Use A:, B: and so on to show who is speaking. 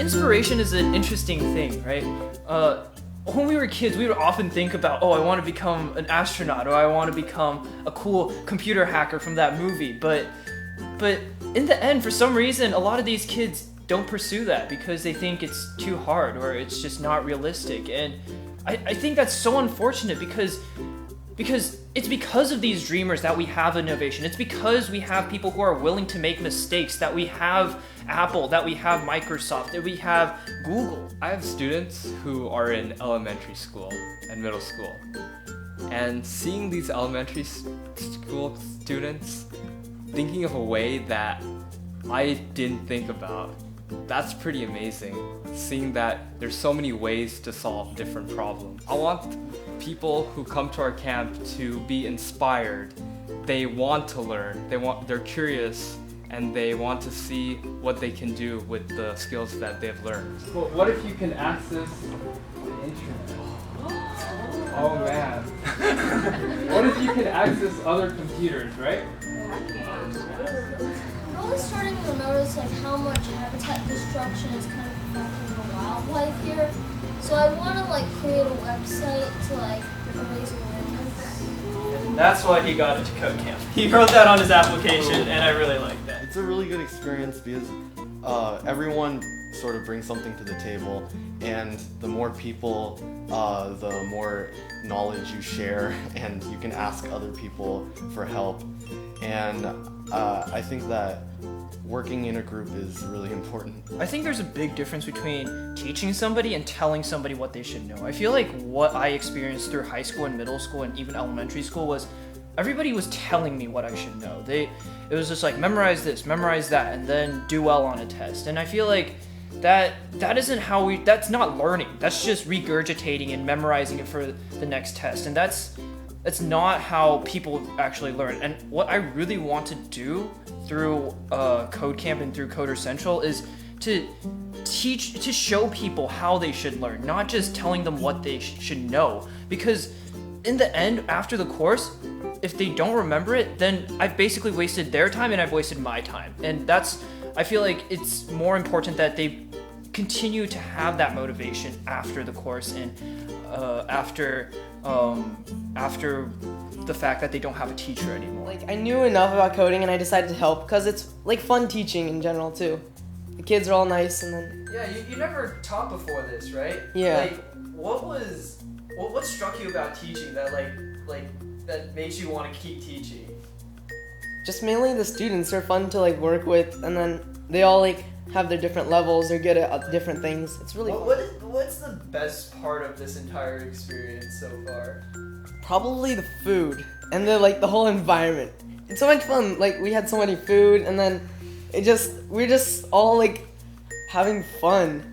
A: inspiration is an interesting thing, right? When we were kids, we would often think about, oh, I want to become an astronaut, or I want to become a cool computer hacker from that movie. But in the end, for some reason, a lot of these kids don't pursue that because they think it's too hard or it's just not realistic. And I think that's so unfortunate because it's because of these dreamers that we have innovation. It's because we have people who are willing to make mistakes, that we have Apple, that we have Microsoft, that we have Google.
B: I have students who are in elementary school and middle school. And seeing these elementary school students thinking of a way that I didn't think about, that's pretty amazing. Seeing that there's so many ways to solve different problems. I want people who come to our camp to be inspired. They want to learn, they're curious, and they want to see what they can do with the skills that they've learned. Well, what if you can access the internet? Oh man. What if you can access other computers, right?
C: I'm really starting to notice how much habitat destruction is kind of affecting the wildlife here. So I want to create a website to raise awareness.
A: And that's why he got into Code Camp. He wrote that on his application, and I really like that.
D: It's a really good experience because everyone sort of brings something to the table, and the more people, the more knowledge you share, and you can ask other people for help. And I think that working in a group is really important.
A: I think there's a big difference between teaching somebody and telling somebody what they should know. I feel like what I experienced through high school and middle school and even elementary school was everybody was telling me what I should know. It was just memorize this, memorize that, and then do well on a test. And I feel like that isn't how that's not learning. That's just regurgitating and memorizing it for the next test. And that's not how people actually learn. And what I really want to do through Code Camp and through Coder Central is to show people how they should learn, not just telling them what they should know. Because in the end, after the course, if they don't remember it, then I've basically wasted their time and I've wasted my time. And I feel like it's more important that they continue to have that motivation after the course and after the fact that they don't have a teacher anymore.
E: I knew enough about coding and I decided to help because it's fun teaching in general too. The kids are all nice and then...
A: Yeah, you never taught before this, right?
E: Yeah.
A: What struck you about teaching that that makes you want to keep teaching?
E: Just mainly the students are fun to work with, and then they all have their different levels. They're good at different things. It's really fun.
A: What's the best part of this entire experience so far?
E: Probably the food and the whole environment. It's so much fun. We had so many food, and then we're just all having fun.